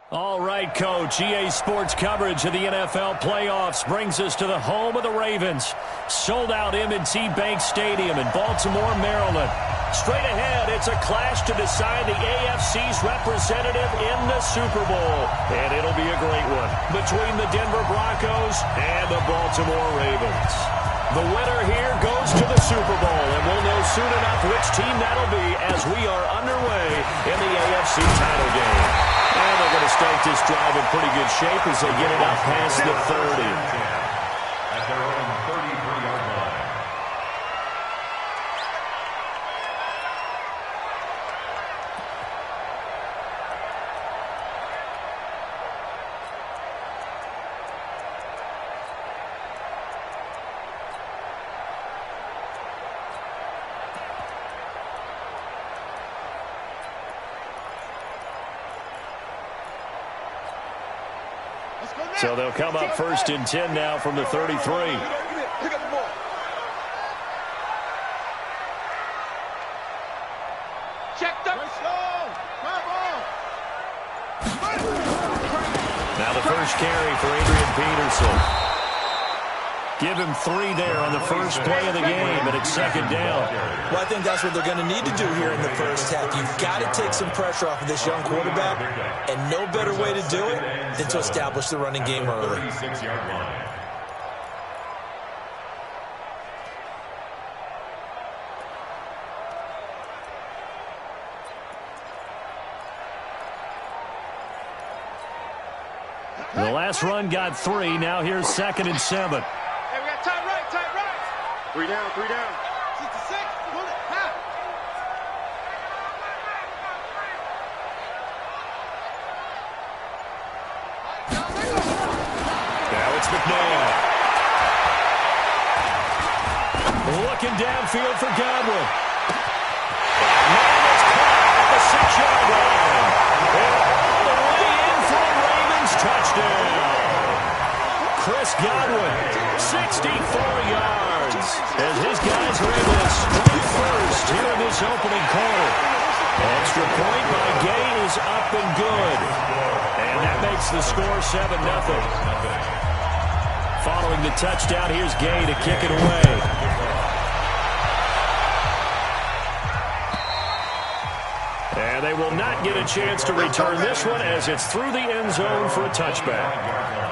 All right, Coach. EA Sports coverage of the NFL playoffs brings us to the home of the Ravens. Sold-out M&T Bank Stadium in Baltimore, Maryland. Straight ahead, it's a clash to decide the AFC's representative in the Super Bowl. And it'll be a great one between the Denver Broncos and the Baltimore Ravens. The winner here goes to the Super Bowl, and we'll know soon enough which team that'll be as we are underway in the AFC title game. And they're going to start this drive in pretty good shape as they get it up past the 30. At their own 33-yard line. So they'll come up first and 10 now from the 33. Now the first carry for Adrian Peterson. Give him 3 there on the first play of the game, and it's second down. Well, I think that's what they're going to need to do here in the first half. You've got to take some pressure off of this young quarterback, and no better way to do it than to establish the running game early. The last run got 3. Now here's second and 7. Three down. 66. Pull it. Half. Now it's McNair. Looking downfield for Godwin. Man is caught at the 6-yard line. And all the way in for a Ravens touchdown. Chris Godwin, 64 yards. As his guys are able to strike first here in this opening quarter. Extra point by Gay is up and good. And that makes the score 7-0. Following the touchdown, here's Gay to kick it away. And they will not get a chance to return this one as it's through the end zone for a touchback.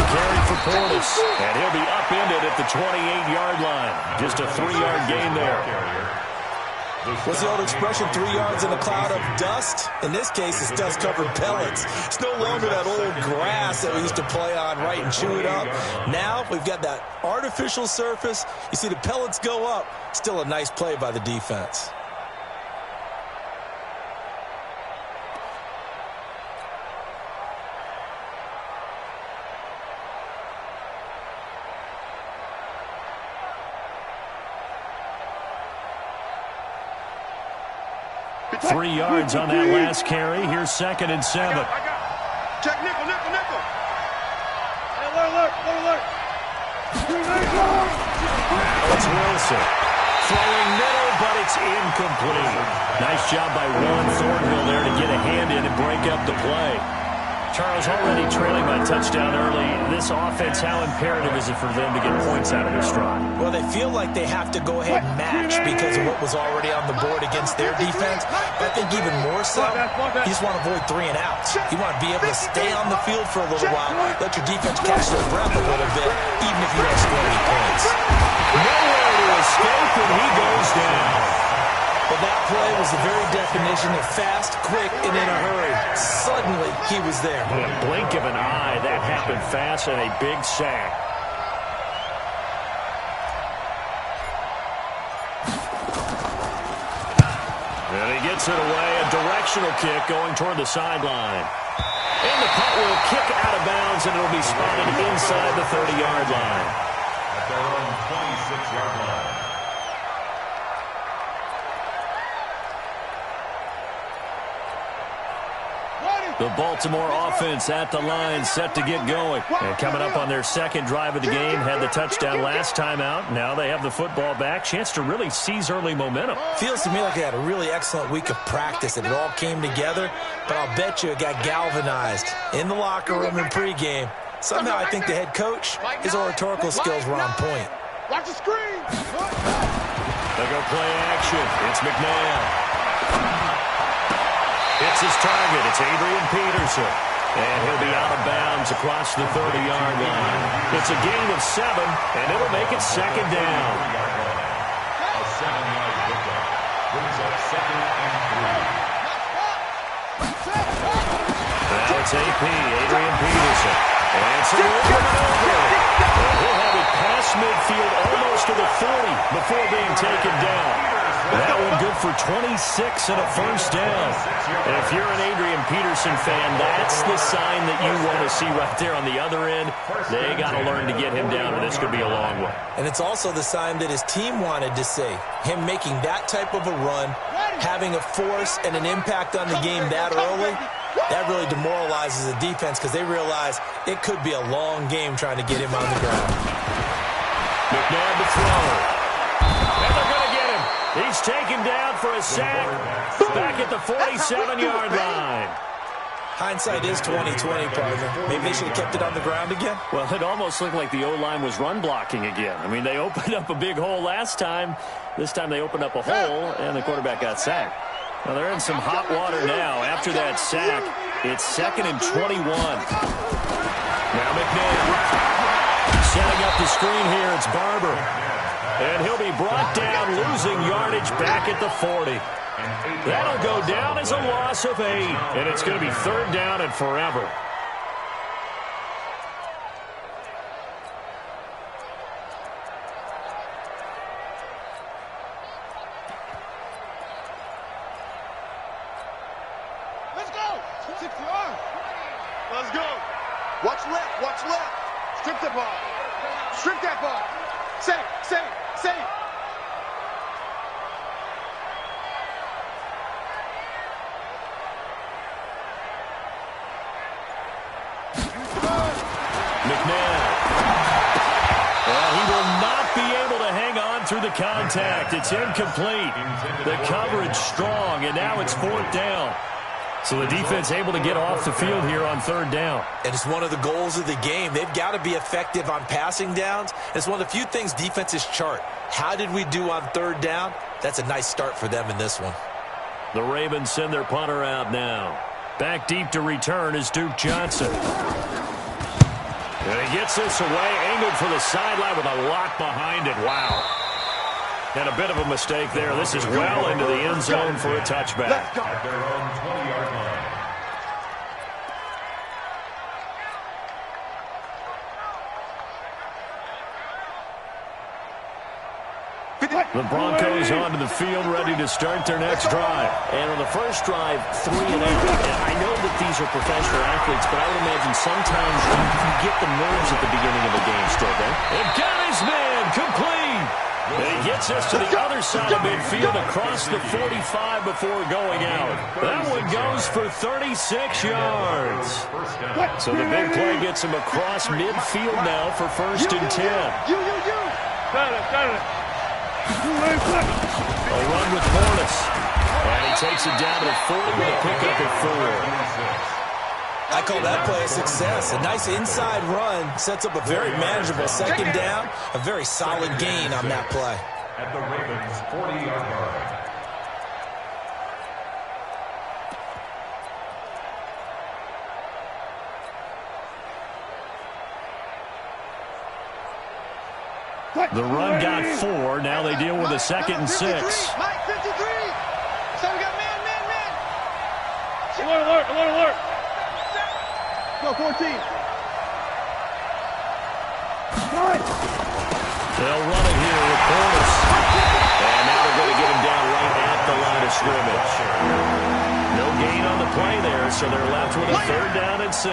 Carry for Portis, and he'll be upended at the 28-yard line. Just a 3-yard gain there. What's the old expression, 3 yards in a cloud of dust? In this case, it's dust-covered pellets. It's no longer that old grass that we used to play on, right, and chew it up. Now we've got that artificial surface. You see the pellets go up. Still a nice play by the defense. Three yards on that last carry. Here's second and 7. Check nickel. Alert. Now it's Wilson. Throwing middle, but it's incomplete. Nice job by Juan Thornhill there to get a hand in and break up the play. Charles, already trailing by touchdown early. This offense, how imperative is it for them to get points out of this drive? Well, they feel like they have to go ahead and match because of what was already on the board against their defense. But I think even more so, you just want to avoid 3 and outs. You want to be able to stay on the field for a little while, let your defense catch their breath a little bit, even if you don't score any points. Nowhere to escape, and he goes down. But that play was the very definition of fast, quick, and in a hurry. Suddenly, he was there. In a blink of an eye, that happened fast and a big sack. And he gets it away, a directional kick going toward the sideline. And the punt will kick out of bounds, and it'll be spotted inside the 30-yard line. At their own 26-yard line. The Baltimore offense at the line, set to get going. And coming up on their second drive of the game, had the touchdown last time out. Now they have the football back. Chance to really seize early momentum. Feels to me like they had a really excellent week of practice, and it all came together. But I'll bet you it got galvanized in the locker room and pregame. Somehow I think the head coach, his oratorical skills were on point. Watch the screen. They go play action. It's McNabb. It's his target. It's Adrian Peterson. And he'll be out of bounds across the 30-yard line. It's a gain of 7, and it'll make it second down. A 7-yard pickup brings up 2nd and 3. Now it's AP, Adrian Peterson. And it's a little bit over. And he'll have it past midfield almost to the 40 before being taken down. That one good for 26 and a first down. And if you're an Adrian Peterson fan, that's the sign that you want to see right there on the other end. They got to learn to get him down, or this could be a long one. And it's also the sign that his team wanted to see. Him making that type of a run, having a force and an impact on the game that early, that really demoralizes the defense because they realize it could be a long game trying to get him on the ground. McNabb to throw. And they're going to get him. He's taken down for a sack back at the 47-yard line. Hindsight is 20/20, partner. Maybe they should have kept it on the ground again. Well, it almost looked like the O-line was run blocking again. I mean, they opened up a big hole last time. This time they opened up a hole, and the quarterback got sacked. Well, they're in some hot water now. After that sack, it's 2nd and 21. Now McNabb setting up the screen here. It's Barber. And he'll be brought down, losing yardage back at the 40. That'll go down as a loss of 8. And it's going to be 3rd down and forever. Let's go. 60 yards. Let's go. Watch left. Watch left. Strip the ball. Strip that ball. Say. McNabb. Well, he will not be able to hang on through the contact. It's incomplete. The coverage strong, and now it's 4th down. So the defense able to get off the field here on 3rd down. And it's one of the goals of the game. They've got to be effective on passing downs. It's one of the few things defenses chart. How did we do on 3rd down? That's a nice start for them in this one. The Ravens send their punter out now. Back deep to return is Duke Johnson. And he gets this away, angled for the sideline with a lock behind it. Wow. And a bit of a mistake there. This is well into the end zone for a touchback. At their own 20-yard line. The Broncos onto the field, ready to start their next drive. And on the first drive, 3 and out. And I know that these are professional athletes, but I would imagine sometimes you get the nerves at the beginning of a game still, right? And got his man complete. And he gets us to the other side of midfield across the 45 before going out. That one goes for 36 yards. So the big play gets him across midfield now for 1st and 10. Got it. A run with Bornas. And he takes it down to the 40 with a pickup at 4. I call that play a success. A nice inside run sets up a very manageable 2nd down. A very solid gain on that play. At the Ravens' 40-yard line. The run got 4. Now they deal with a 2nd and 6. Mike 53. So we got man. Alert. Go 14. They'll run it here with Bornas. And now they're going to get him down right at the line of scrimmage. No gain on the play there, so they're left with a 3rd down and 6.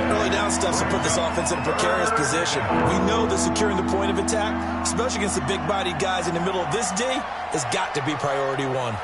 Early down stuff to put this offense in a precarious position. We know that securing the point of attack, especially against the big-bodied guys in the middle of this D, has got to be priority 1.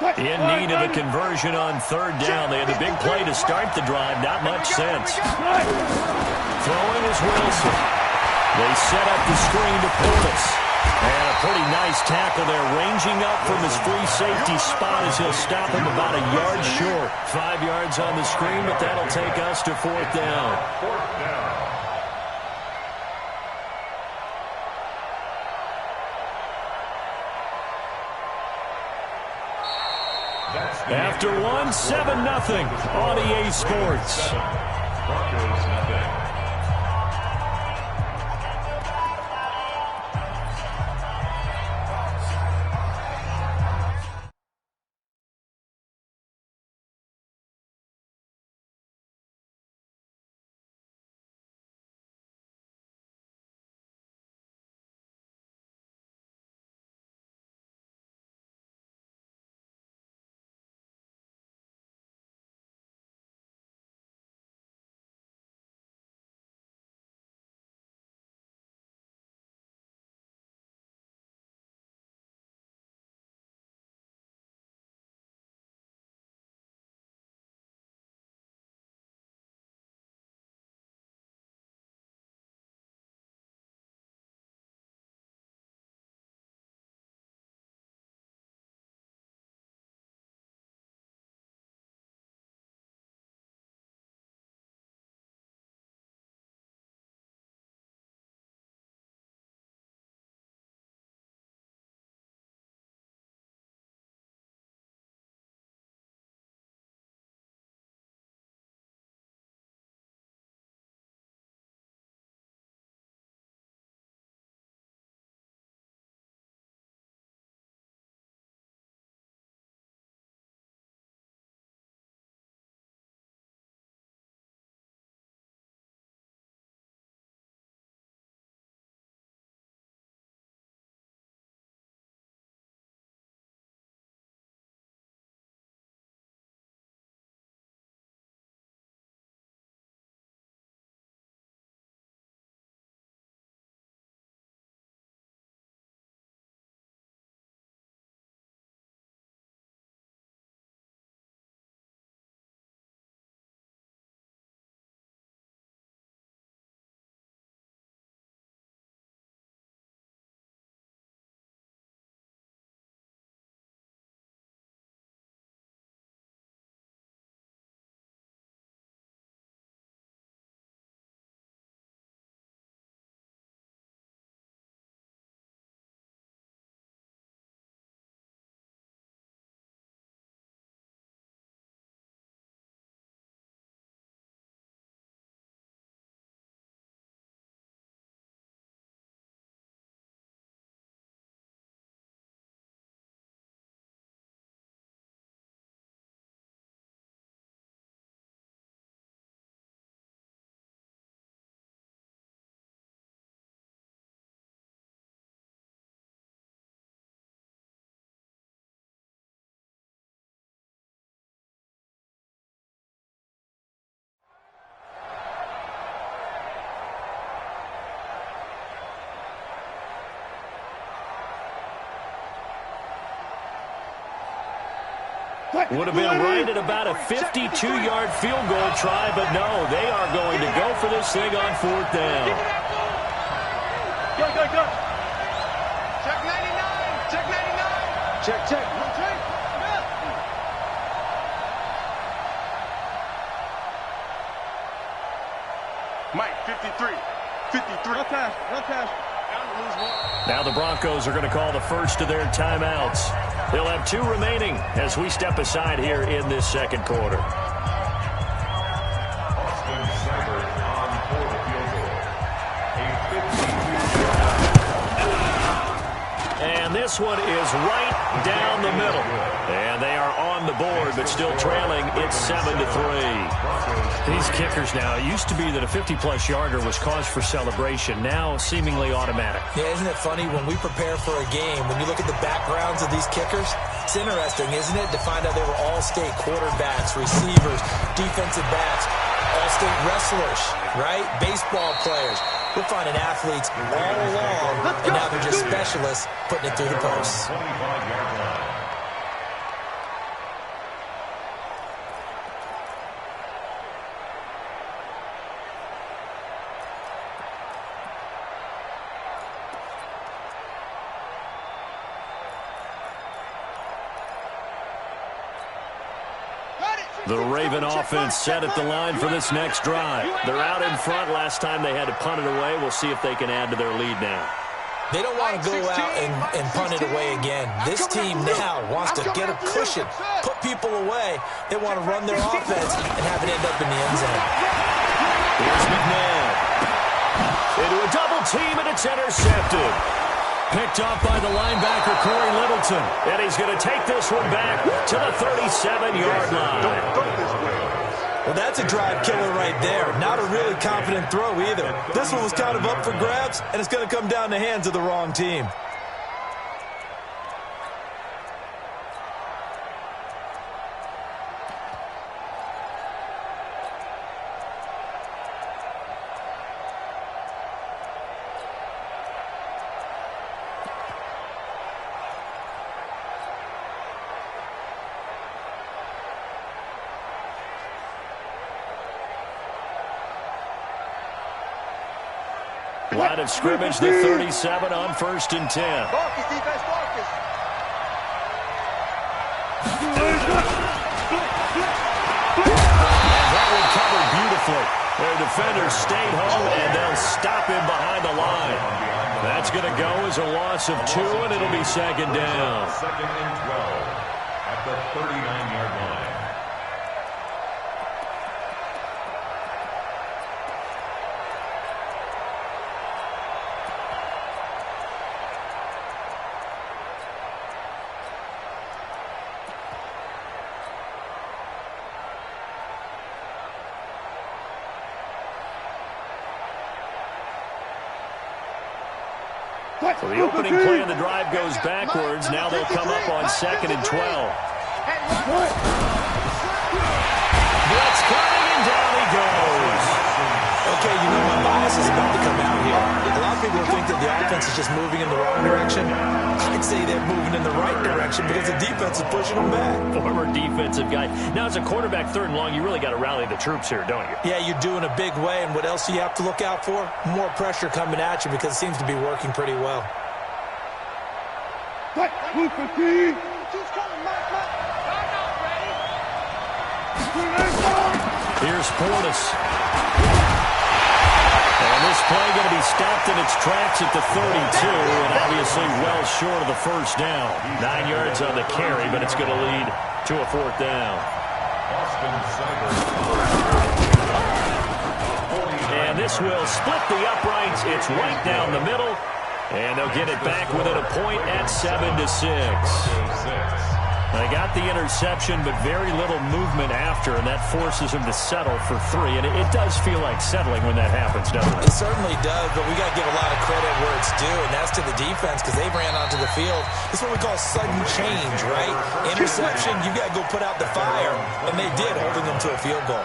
In need of a conversion on third down. They had the big play to start the drive. Not much sense. Throwing is Wilson. They set up the screen to Portis. And a pretty nice tackle there, ranging up from his free safety spot as he'll stop him about a yard short. 5 yards on the screen, but that'll take us to fourth down. After one, 7-0 on EA Sports. Broncos nothing. Would have been right at about a 52-yard field goal try, but no, they are going to go for this thing on fourth down. Go. Check 99. Check 99. Check. Mike, 53. 53. No cash. Now the Broncos are going to call the first of their timeouts. They'll have 2 remaining as we step aside here in this second quarter. Austin Seibert on for the field goal. A 52-yard. And this one is right down the middle. And they are on the board, but still trailing. It's 7-3. These kickers now, it used to be that a 50-plus yarder was cause for celebration. Now, seemingly automatic. Yeah, isn't it funny when we prepare for a game, when you look at the backgrounds of these kickers, it's interesting, isn't it, to find out they were all-state quarterbacks, receivers, defensive backs, all-state wrestlers, right? Baseball players. We're finding athletes all along, and now they're just specialists putting it through the posts. 25-yard line. The Raven offense set at the line for this next drive. They're out in front. Last time they had to punt it away. We'll see if they can add to their lead now. They don't want to go out and punt it away again. This team now wants to get a cushion, put people away. They want to run their offense and have it end up in the end zone. Here's McNabb. Into a double team, and it's intercepted. Picked off by the linebacker, Corey Littleton. And he's going to take this one back to the 37-yard line. Well, that's a drive killer right there. Not a really confident throw either. This one was kind of up for grabs, and it's going to come down the hands of the wrong team. Line of scrimmage, the 37 on 1st and 10. Focus, defense, focus. And that one covered beautifully. Their defenders stayed home, and they'll stop him behind the line. That's going to go as a loss of 2, and it'll be 2nd down. 2nd and 12 at the 39-yard line. So the opening play of the drive goes backwards. Now they'll come up on 2nd and 12. Blitz coming, and down he goes. Okay, you know my bias is about to come out here. A lot of people think that the offense is just moving in the wrong direction. I'd say they're moving in the right direction because the defense is pushing them back. Former defensive guy. Now, as a quarterback 3rd and long, you really got to rally the troops here, don't you? Yeah, you're doing a big way, and what else do you have to look out for? More pressure coming at you because it seems to be working pretty well. Here's Portis. And this play going to be stopped in its tracks at the 32, and obviously well short of the 1st down. 9 yards on the carry, but it's going to lead to a 4th down. And this will split the uprights. It's right down the middle, and they'll get it back within a point at 7-6. They got the interception, but very little movement after, and that forces them to settle for 3. And it does feel like settling when that happens, doesn't it? It certainly does, but we got to give a lot of credit where it's due, and that's to the defense because they ran onto the field. This is what we call sudden change, right? Interception, you got to go put out the fire, and they did, holding them to a field goal.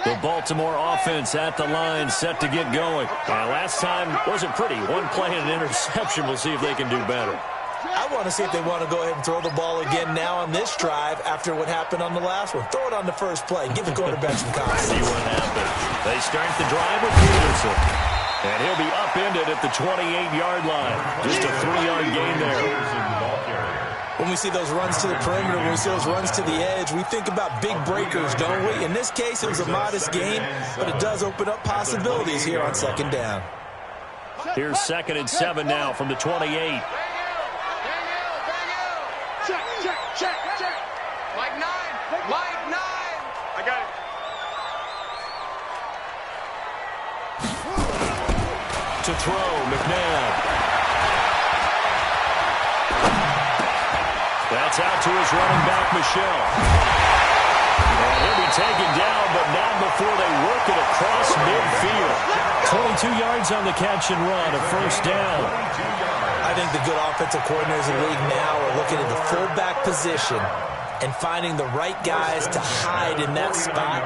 The Baltimore offense at the line, set to get going. Last time wasn't pretty. One play and an interception. We'll see if they can do better. I want to see if they want to go ahead and throw the ball again now on this drive after what happened on the last one. Throw it on the first play. Give the quarterback some confidence. See what happens. They start the drive with Peterson. And he'll be upended at the 28-yard line. Just a 3-yard gain there. When we see those runs to the perimeter, when we see those runs to the edge, we think about big breakers, don't we? In this case, it was a modest gain, but it does open up possibilities here on 2nd down. Here's 2nd and 7 now from the 28. Check, check, check, check. Mike 9. Mike 9. I got it. To throw, McNabb. That's out to his running back, Michelle. And he'll be taken down, but not before they work it across midfield. 22 yards on the catch and run, a 1st down. I think the good offensive coordinators in the league now are looking at the fullback position and finding the right guys to hide in that spot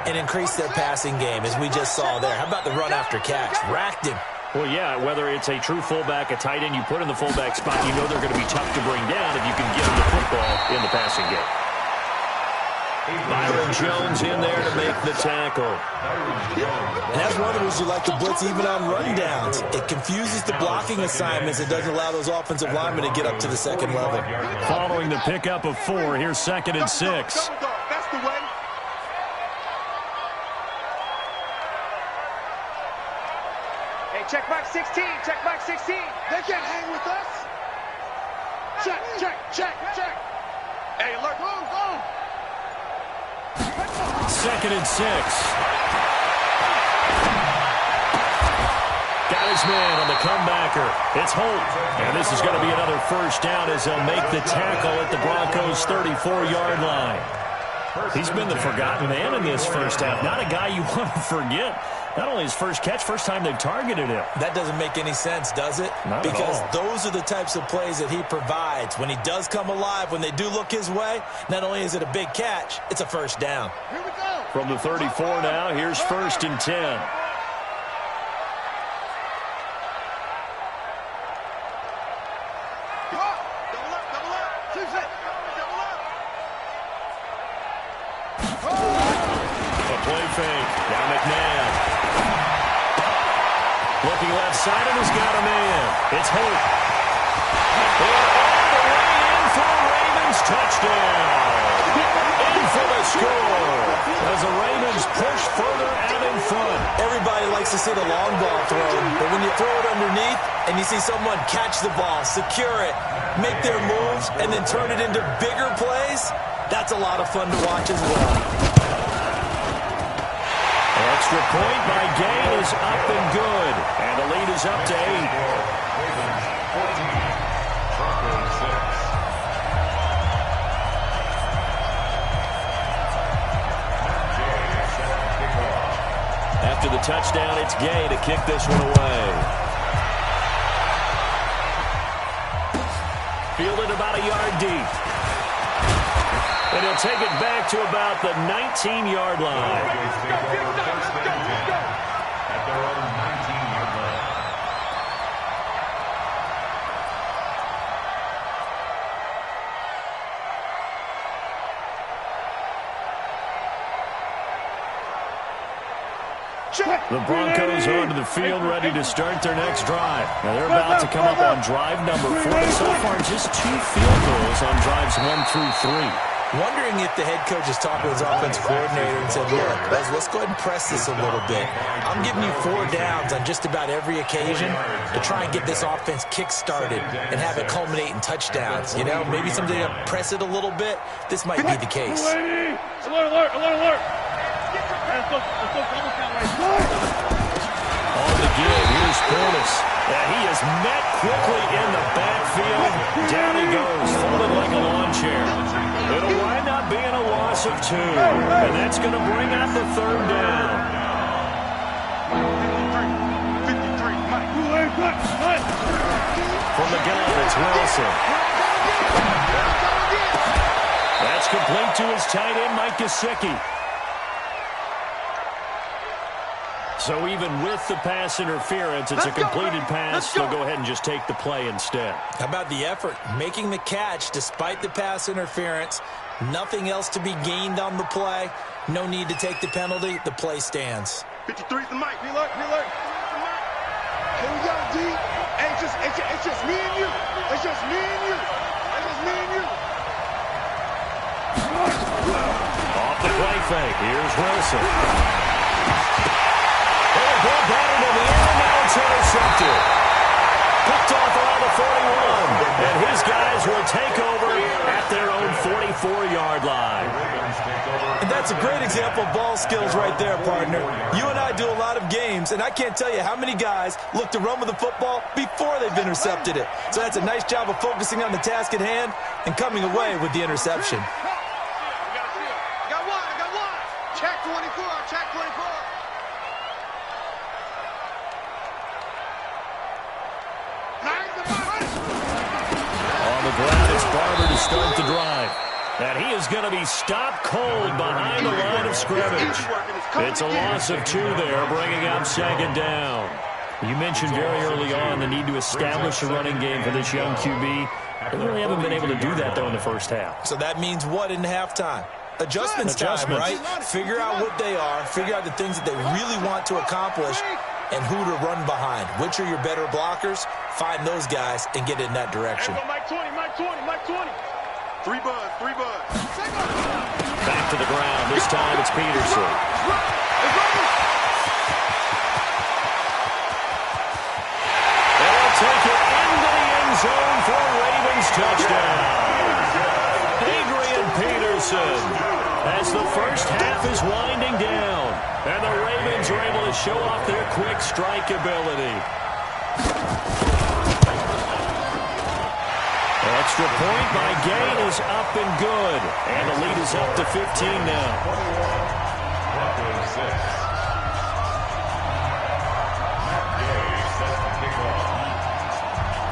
and increase their passing game, as we just saw there. How about the run after catch? Racked him. Well, yeah, whether it's a true fullback, a tight end, you put in the fullback spot, you know they're going to be tough to bring down if you can get them the football in the passing game. Byron Jones in there to make the tackle. And that's one of the reasons you like the blitz even on rundowns. It confuses the blocking assignments. It doesn't allow those offensive linemen to get up to the second level. Following the pickup of 4, here's 2nd and 6. That's the way. Hey, check box 16. Check box 16. They can't hang with us. Check, check, check, check. Hey, alert. Go, go. 2nd and 6. Got his man on the comebacker. It's Holt. And this is going to be another first down as they'll make the tackle at the Broncos' 34-yard line. He's been the forgotten man in this first half. Not a guy you want to forget. Not only his first catch, first time they've targeted him. That doesn't make any sense, does it? Not because at all. Those are the types of plays that he provides. When he does come alive, when they do look his way, not only is it a big catch, it's a first down. Here we go. From the 34 now, here's 1st and 10. Double up, double up. Six it. Double up. A play fake. Now McNabb. Looking left side and has got a man. It's Holt. And all the way in for a Ravens touchdown. In for the score. As the Ravens push further out in front. Everybody likes to see the long ball thrown, but when you throw it underneath and you see someone catch the ball, secure it, make their moves, and then turn it into bigger plays, that's a lot of fun to watch as well. Extra point by Gay is up and good. And the lead is up to 8. Ravens 14, Broncos 6. After the touchdown, it's Gay to kick this one away. Fielded about a yard deep. And he'll take it back to about the 19-yard line. At their own 19-yard line. The Broncos onto the field, ready to start their next drive. Now they're about to come up on drive number 4. So far, just 2 field goals on drives 1 through 3. Wondering if the head coach has talked with his offensive coordinator and said, look, let's go ahead and press this a little bit. I'm giving you 4 downs on just about every occasion to try and get this offense kick-started and have it culminate in touchdowns. You know, maybe someday to press it a little bit. This might be the case. Alert, alert, alert, alert. Let's go double count right now. On the give, here's Portis. He is met quickly in the backfield. Down he goes, folded like a lawn chair. It'll wind up being a loss of 2. And that's going to bring out the 3rd down. 53, Mike. From the gun, it's Wilson. That's complete to his tight end, Mike Gesicki. So even with the pass interference, it's a completed pass. They'll go ahead and just take the play instead. How about the effort? Making the catch despite the pass interference. Nothing else to be gained on the play. No need to take the penalty. The play stands. 53 is the mic. Alert, alert. Here we go, D. Hey, it's just me and you. It's just me and you. It's just me and you. Off the play fake. Here's Wilson. Ball batted in the air, now it's intercepted. Picked off around the 41. And his guys will take over at their own 44-yard line. And that's a great example of ball skills right there, partner. You and I do a lot of games, and I can't tell you how many guys look to run with the football before they've intercepted it. So that's a nice job of focusing on the task at hand and coming away with the interception. I got one. Check 24, check 24. On the ground, it's Barber to start the drive. And he is going to be stopped cold behind the line of scrimmage. It's a loss of 2 there, bringing up 2nd down. You mentioned very early on the need to establish a running game for this young QB. They really haven't been able to do that, though, in the first half. So that means what in halftime? Adjustments time, right? Figure out what they are, figure out the things that they really want to accomplish, and who to run behind. Which are your better blockers? Find those guys and get in that direction. Mike 20, Mike 20, Mike 20. Three buds, three buds. Back to the ground. This time it's Peterson. They'll take it into the end zone for a Ravens touchdown. Adrian Peterson, as the first half is winding down, and the Ravens are able to show off their quick strike ability. Extra point by Gain is up and good. And the lead is up to 15 now.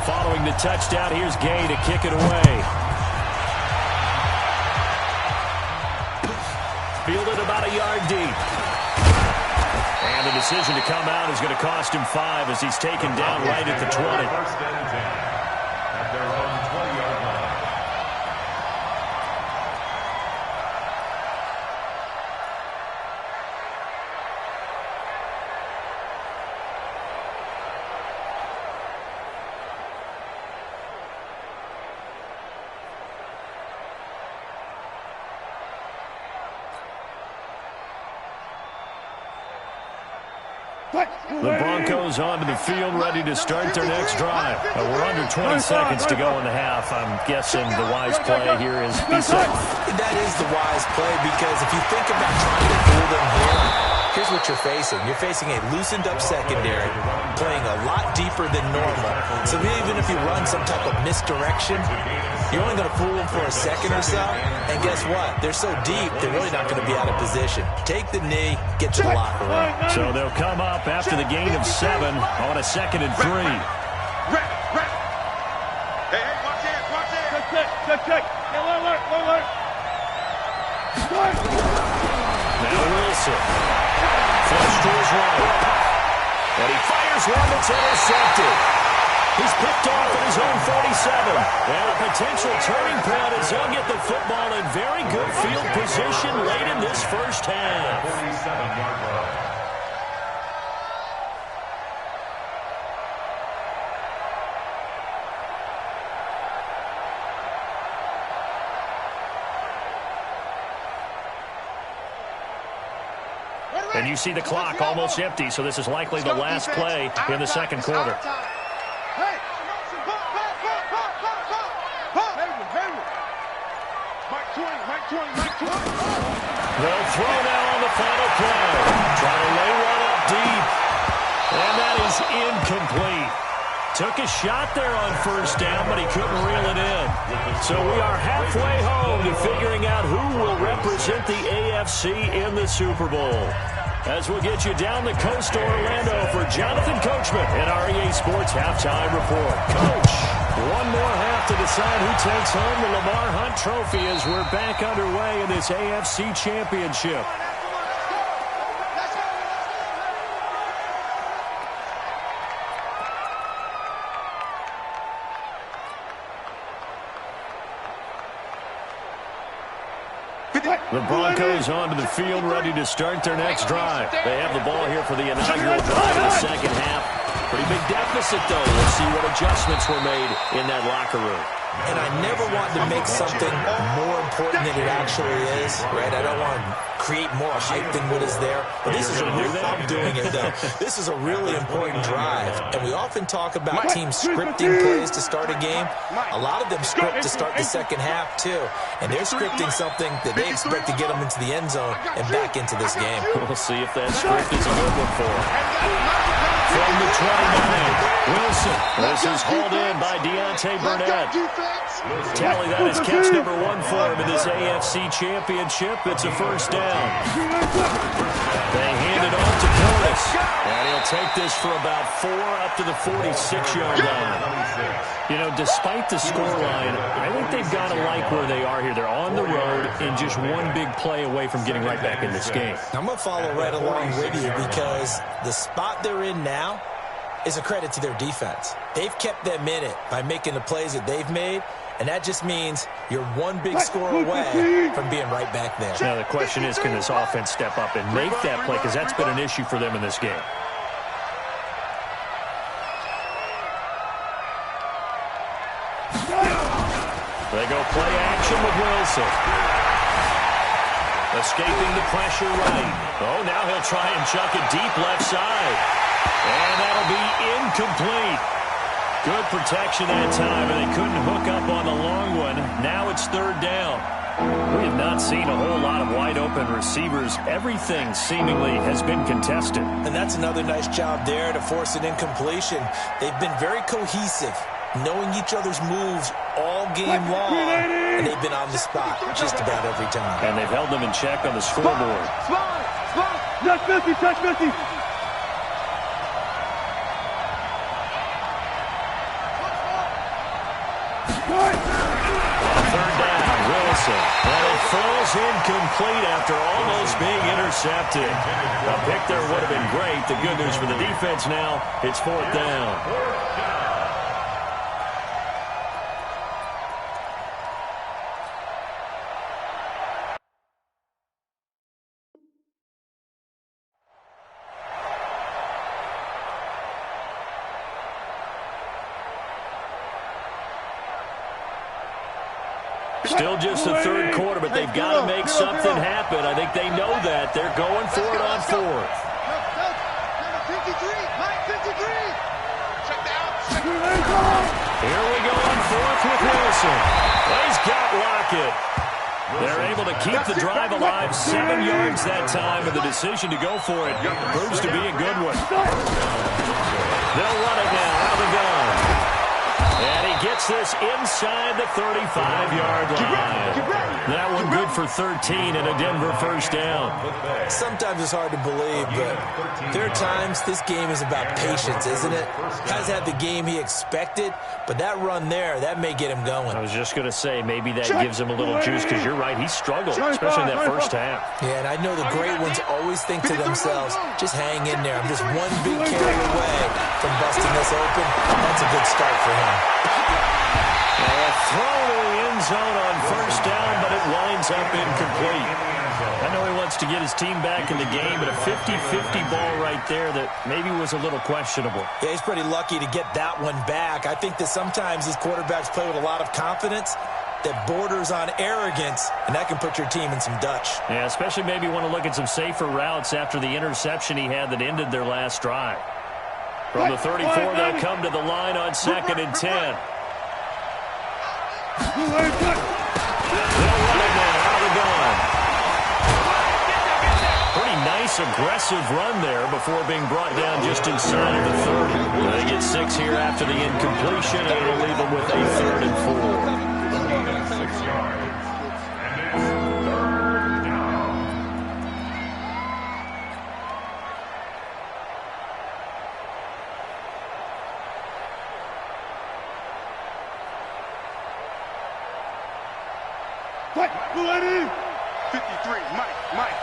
Following the touchdown, here's Gay to kick it away. Fielded about a yard deep. And the decision to come out is going to cost him 5 as he's taken down right at the 20. Their own 20-yard line. The Broncos onto the field, ready to start their next drive. We're under 20 seconds to go in the half. I'm guessing the wise play here is be safe. That is the wise play, because if you think about trying to fool them here, here's what you're facing. You're facing a loosened up secondary, playing a lot deeper than normal. So even if you run some type of misdirection, you're only going to fool them for a second or so. And guess what? They're so deep, they're really not going to be out of position. Take the knee, get to the locker room. So they'll come up after the gain of 7 on a 2nd and 3. Hey, watch it, watch it. Good check. Hey, alert. Now Wilson. Flush to his right. And he fires one that's intercepted. He's picked off at his own 47. And a potential turning point as they'll get the football in very good field position late in this first half. 47-yard line. And you see the clock almost empty, so this is likely the last play in the second quarter. They'll throw now on the final play. Trying to lay one up deep. And that is incomplete. Took a shot there on first down, but he couldn't reel it in. So we are halfway home to figuring out who will represent the AFC in the Super Bowl. As we'll get you down the coast to Orlando for Jonathan Coachman in our EA Sports Halftime Report. Coach, one more half to decide who takes home the Lamar Hunt Trophy as we're back underway in this AFC Championship. The Broncos onto the field, ready to start their next drive. They have the ball here for the inaugural drive in the second half. Pretty big deficit, though. We'll see what adjustments were made in that locker room. And I never want to make something more important than it actually is, right? I don't want to create more hype than what is there. But this is a really, I'm doing it, though. This is a really important drive. And we often talk about teams scripting plays to start a game. A lot of them script to start the second half, too. And they're scripting something that they expect to get them into the end zone and back into this game. We'll see if that script is a good one for them. From the 29, Wilson. This is hauled in by Deontay Burnett. Tally that is catch number 1 for him in this AFC Championship. It's a first down. They hand it off to Curtis. And he'll take this for about 4 up to the 46-yard line. You know, despite the scoreline, I think they've got to like where they are here. They're on the road and just one big play away from getting right back in this game. I'm going to follow right along with you because the spot they're in now is a credit to their defense. They've kept them in it by making the plays that they've made, And that just means you're one big score away from being right back there. Now the question is, can this offense step up and make that play? Because that's been an issue for them in this game. They go play action with Wilson. Escaping the pressure right. Oh, now he'll try and chuck it deep left side. And that'll be incomplete. Good protection that time, and they couldn't hook up on the long one. Now it's third down. We have not seen a whole lot of wide-open receivers. Everything seemingly has been contested. And that's another nice job there to force an incompletion. They've been very cohesive, knowing each other's moves all game long, and they've been on the spot just about every time. And they've held them in check on the scoreboard. Touch 50, touch 50. Third down, Wilson. And it falls incomplete after almost being intercepted. A pick there would have been great. The good news for the defense now, it's fourth down. Still just the third quarter, but they've got to make something happen. I think they know that. They're going for it on fourth. Here we go on fourth with Wilson. He's got Lockett. They're able to keep the drive alive. 7 yards that time, and the decision to go for it proves to be a good one. They'll run it now out of the gun. And he gets this inside the 35-yard line. That one good for 13 and a Denver first down. Sometimes it's hard to believe, but there are times this game is about patience, isn't it? Has had the game he expected, but that run there, that may get him going. I was just going to say, maybe that gives him a little juice, because you're right, he struggled, especially in that first half. Yeah, and I know the great ones always think to themselves, just hang in there. I'm just one big carry away from busting this open. That's a good start for him. A throw to the end zone on first down, but it winds up incomplete. I know he wants to get his team back in the game, but a 50-50 ball right there that maybe was a little questionable. Yeah, he's pretty lucky to get that one back. I think that sometimes these quarterbacks play with a lot of confidence that borders on arrogance, and that can put your team in some Dutch. Yeah, especially maybe want to look at some safer routes after the interception he had that ended their last drive. From the 34, they'll come to the line on 2nd and 10. They'll run it now out of the gun. Pretty nice, aggressive run there before being brought down just inside of the 30. They get 6 here after the incompletion, and it'll leave them with a 3rd and 4. 6 yards. And it's third down. Mike, 53, Mike.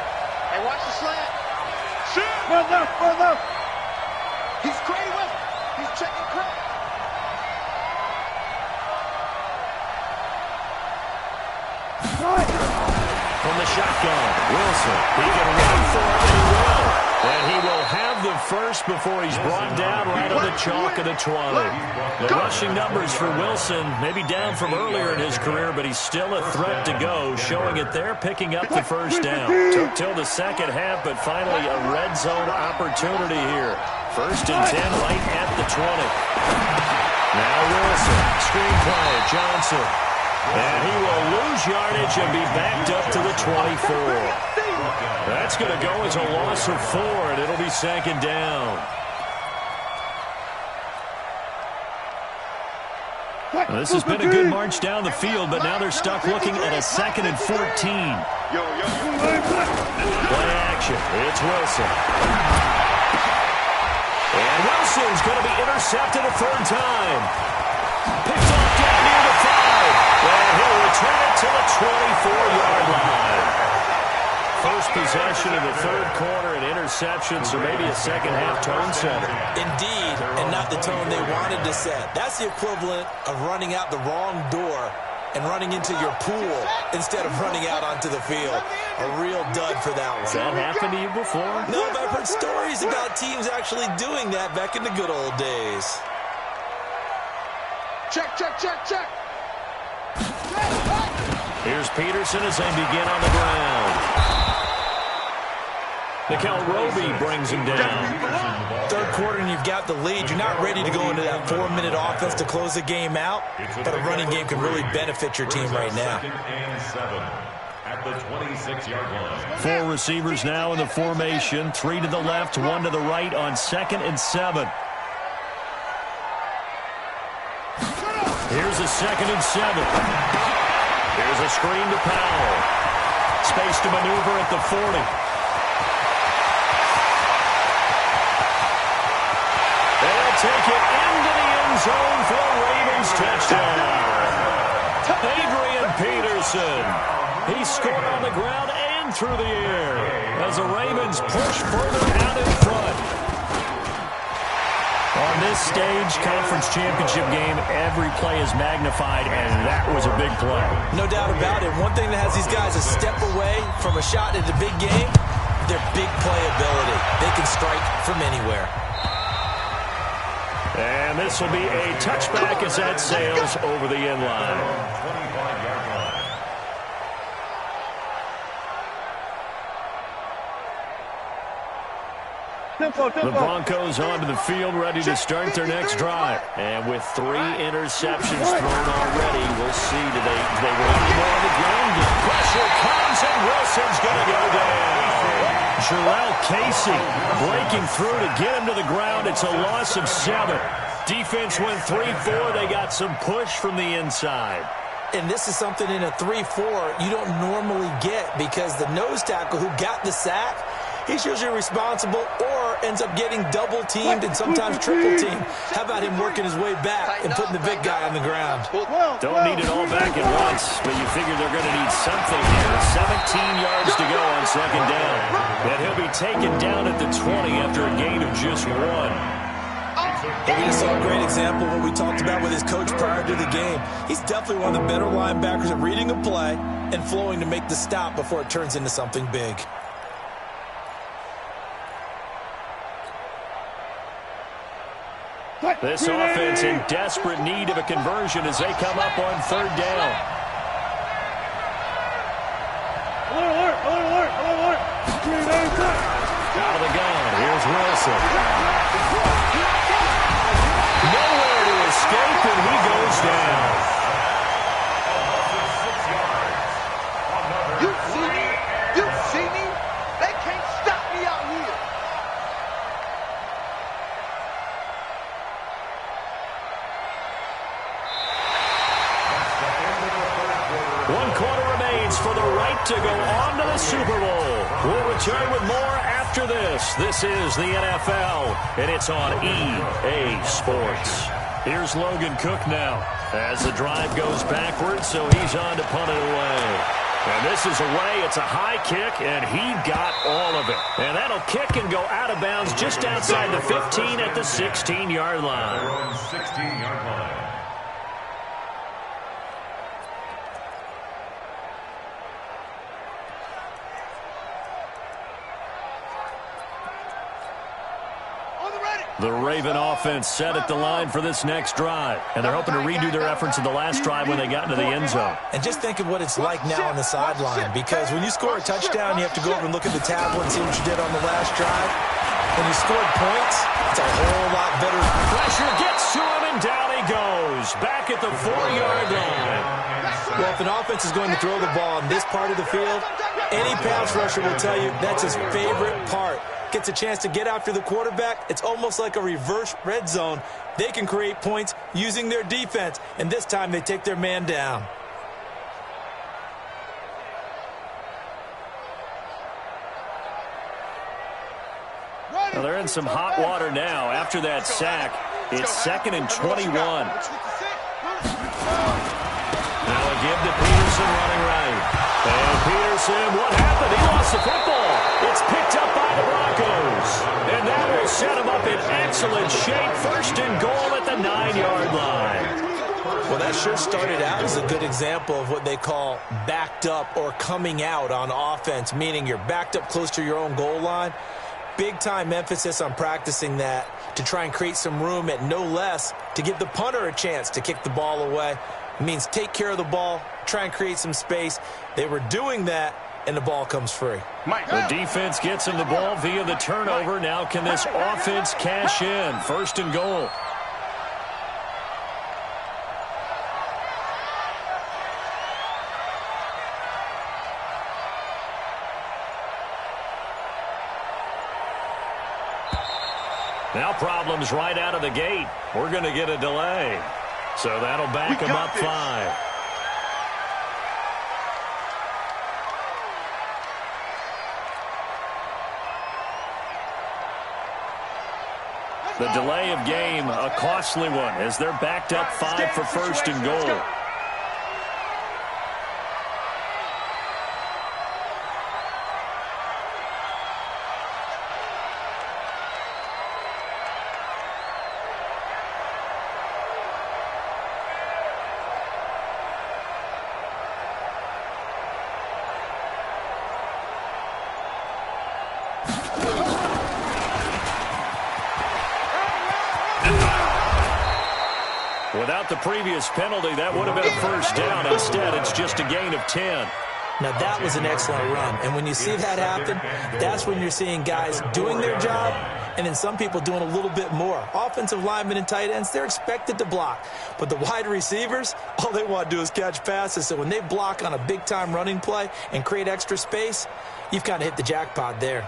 Hey, watch the slant. Shoot! Run left. He's Cray with it. He's checking Cray. From the shotgun, Wilson. He can run for it, and he will. And he will have the first before he's brought down right on the chalk of the 20. The rushing numbers for Wilson, maybe down from earlier in his career, but he's still a threat to go, showing it there, picking up the first down. Took till the second half, but finally a red zone opportunity here. 1st and 10 right at the 20. Now Wilson, screen play, Johnson. And he will lose yardage and be backed up to the 24. That's going to go as a loss of 4, and it'll be 2nd down. Well, this has been a good march down the field, but now they're stuck looking at a 2nd and 14. Play action. It's Wilson. And Wilson's going to be intercepted a 3rd time. Picked off down near the 5. And he'll return it to the 24-yard line. first possession in the third quarter, an interception, so maybe a second-half tone setter. Indeed, and not the tone they wanted to set. That's the equivalent of running out the wrong door and running into your pool instead of running out onto the field. A real dud for that one. Has that happened to you before? No, but I've heard stories about teams actually doing that back in the good old days. Check, check, check, check. Here's Peterson as they begin on the ground. Nickel Roby brings him down. Third quarter and you've got the lead. You're not ready to go into that 4-minute offense to close the game out, but a running game can really benefit your team right now. At the 26-yard line. 4 receivers now in the formation. 3 to the left, 1 to the right on 2nd and 7. Here's a 2nd and 7. Here's a screen to Powell. Space to maneuver at the 40. They'll take it into the end zone for a Ravens touchdown. Adrian Peterson. He scored on the ground and through the air as the Ravens push further out in front. On this stage, conference championship game, every play is magnified, and that was a big play. No doubt about it. One thing that has these guys a step away from a shot at the big game, their big playability. They can strike from anywhere. And this will be a touchback as that sails over the end line. 25-yard line. The Broncos onto the field, ready to start their next drive. And with 3 interceptions thrown already, we'll see. Do they win anymore on the ground game? Pressure comes, and Wilson's going to go down. Jarrell Casey breaking through to get him to the ground. It's a loss of 7. Defense went 3-4. They got some push from the inside. And this is something in a 3-4 you don't normally get because the nose tackle who got the sack, he's usually responsible or ends up getting double-teamed and sometimes triple-teamed. How about him working his way back and putting the big guy on the ground? Don't need it all back at once, but you figure they're going to need something here. 17 yards to go on 2nd down. And he'll be taken down at the 20 after a gain of just 1. And we just saw a great example of what we talked about with his coach prior to the game. He's definitely one of the better linebackers at reading a play and flowing to make the stop before it turns into something big. This offense in desperate need of a conversion as they come up on 3rd down. Alert. Out of the gun. Here's Wilson. Nowhere to escape, and he goes down. You see me? You see me? They can't stop me out here. One quarter remains for the right to go on to the Super Bowl. We'll return with more after this. This is the NFL, and it's on EA Sports. Here's Logan Cook now as the drive goes backwards, so he's on to punt it away. And this is away. It's a high kick, and he got all of it. And that'll kick and go out of bounds just outside the 15 at the 16-yard line. 16-yard line. The Raven offense set at the line for this next drive. And they're hoping to redo their efforts in the last drive when they got into the end zone. And just think of what it's like now on the sideline, because when you score a touchdown, you have to go over and look at the tablet and see what you did on the last drive. When you scored points, it's a whole lot better. Pressure gets to him, and down he goes. Back at the 4-yard line. Well, if an offense is going to throw the ball in this part of the field, any pass rusher will tell you that's his favorite part. Gets a chance to get after the quarterback. It's almost like a reverse red zone. They can create points using their defense, and this time they take their man down. Well, they're in some hot water now. After that sack, it's 2nd and 21. Now a give to Peterson running right. And Peterson, what happened? He lost the football. It's picked up by the Broncos. And that will set him up in excellent shape. First and goal at the 9-yard line. Well, that sure started out as a good example of what they call backed up or coming out on offense, meaning you're backed up close to your own goal line. Big-time emphasis on practicing that to try and create some room at no less to give the punter a chance to kick the ball away. It means take care of the ball, try and create some space. They were doing that, and the ball comes free. The defense gets him the ball via the turnover. Now can this offense cash in? First and goal. Now problems right out of the gate. We're going to get a delay. So that'll back him up 5. The delay of game, a costly one, as they're backed up 5 for first and goal. Without the previous penalty, that would have been a first down. Instead, it's just a gain of 10. Now, that was an excellent run. And when you see that happen, that's when you're seeing guys doing their job and then some people doing a little bit more. Offensive linemen and tight ends, they're expected to block. But the wide receivers, all they want to do is catch passes. So when they block on a big-time running play and create extra space, you've kind of hit the jackpot there.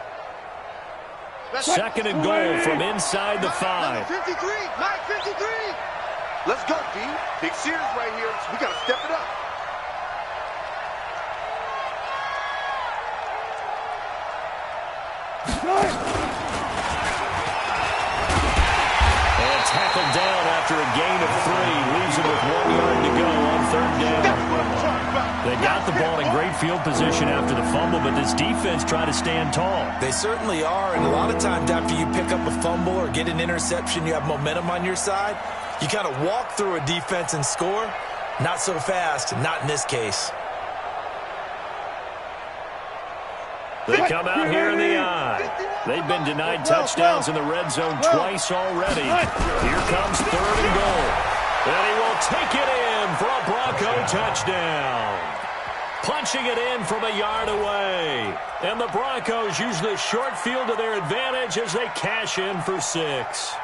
Second and goal from inside the 5. 53, Mike 53. Let's go, D. Big series right here. We got to step it up. And tackled down after a gain of 3. Leaves him with 1 yard to go on third down. They got the ball in great field position after the fumble, but this defense tried to stand tall. They certainly are, and a lot of times after you pick up a fumble or get an interception, you have momentum on your side. You kind of walk through a defense and score. Not so fast, not in this case. They come out here in the eye. They've been denied touchdowns in the red zone twice already. Here comes third and goal. And he will take it in for a Bronco touchdown. Punching it in from a yard away. And the Broncos use the short field to their advantage as they cash in for 6.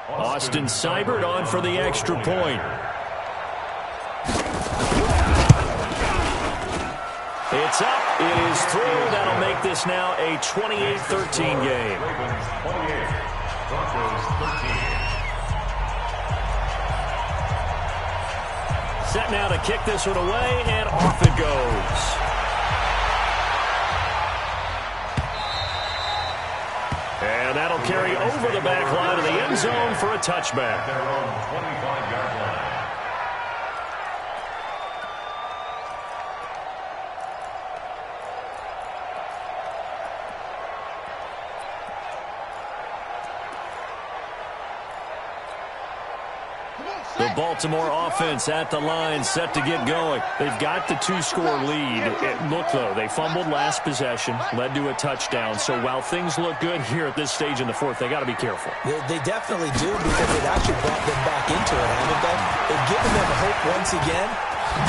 Austin Seibert on for the extra point. It's up. It is through. That'll make this now a 28-13 game. Ravens 28, Broncos 13. Set now to kick this one away, and off it goes. And that'll carry over the back line of the end zone for a touchback. Their own 25-yard line. The Baltimore offense at the line, set to get going. They've got the 2-score lead. Look, though, they fumbled last possession, led to a touchdown. So while things look good here at this stage in the fourth, they got to be careful. They definitely do, because they've actually brought them back into it, haven't they? They've given them hope once again.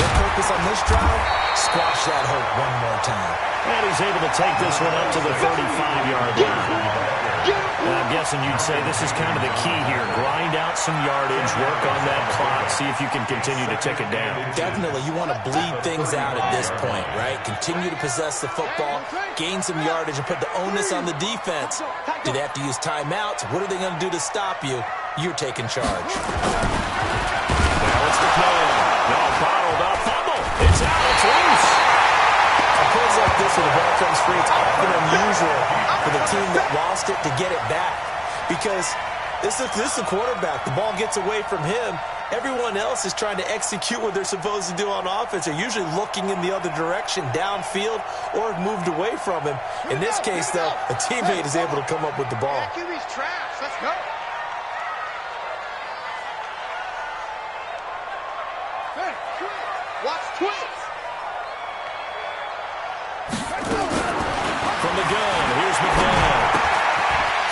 Their purpose on this drive, squash that hope one more time. And he's able to take this one up to the 35-yard line. And I'm guessing you'd say this is kind of the key here. Grind out some yardage, work on that clock, see if you can continue to tick it down. Definitely, you want to bleed things out at this point, right? Continue to possess the football, gain some yardage, and put the onus on the defense. Do they have to use timeouts? What are they going to do to stop you? You're taking charge. Now it's the play. No, bottled up fumble. It's out. It's loose. On plays like this so the ball comes free. It's often unusual for the team that lost it to get it back because this is the quarterback. The ball gets away from him. Everyone else is trying to execute what they're supposed to do on offense. They're usually looking in the other direction, downfield, or moved away from him. In this case, though, a teammate is able to come up with the ball. QB's trash. Let's go. Watch twins. From the gun, here's McDonald.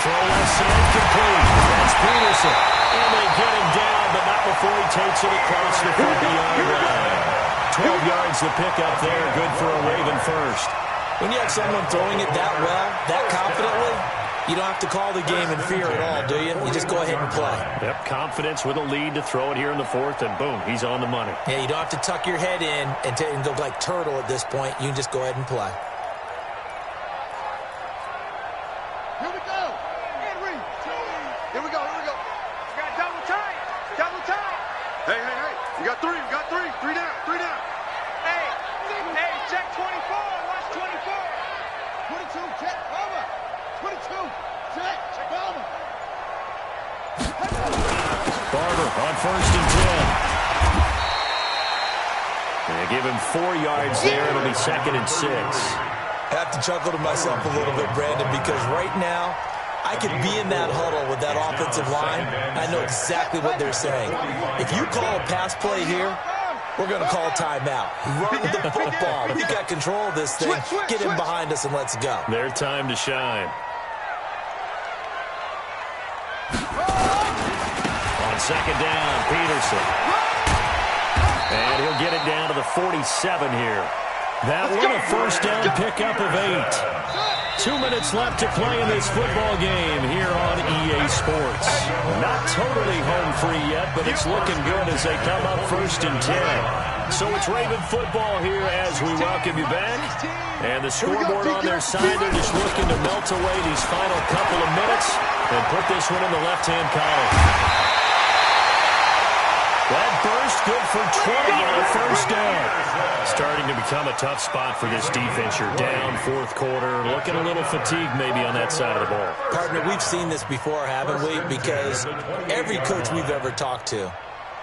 Throw left side complete. That's Peterson. And they get him down, but not before he takes it across the 40-yard line. 12 yards to pick up there. Good for a Raven first. When you have someone throwing it that well, that confidently, you don't have to call the game in fear at all, do you? You just go ahead and play. Yep, confidence with a lead to throw it here in the fourth, and boom, he's on the money. Yeah, you don't have to tuck your head in and go like turtle at this point. You can just go ahead and play. Here we go. Henry. Here we go. Here we go. You got double time. Double time. Hey, hey, hey. You got three. You got three. Three down. Three down. Hey, hey, check 24. Watch 24. 22. Check over. 22. Check. Check over. Barber on 1st and 10. They give him 4 yards there. It'll be 2nd and 6. I have to chuckle to myself a little bit, Brandon, because right now I could be in that huddle with that offensive line. I know exactly what they're saying. If you call a pass play here, we're going to call timeout. Run the football. We got control of this thing. Get him behind us and let's go. Their time to shine. On 2nd down, Peterson. And he'll get it down to the 47 here. That one a first down pickup of 8. 2 minutes left to play in this football game here on EA Sports. Not totally home free yet, but it's looking good as they come up 1st and 10. So it's Raven football here as we welcome you back. And the scoreboard on their side, they're just looking to melt away these final couple of minutes and put this one in the left-hand column. That burst good for 20 on the first down. Starting to become a tough spot for this defense. You're down 4th quarter, looking a little fatigued maybe on that side of the ball. Partner, we've seen this before, haven't we? Because every coach we've ever talked to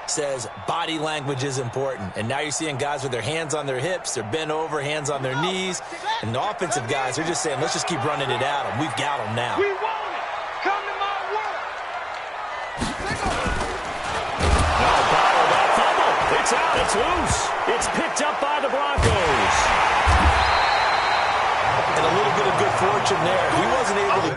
says body language is important. And now you're seeing guys with their hands on their hips, they're bent over, hands on their knees. And the offensive guys are just saying, let's just keep running it at them. We've got them now. We want it. Come to my work. It's out. It's loose. It's picked up by the Broncos. And a little bit of good fortune there. He wasn't able to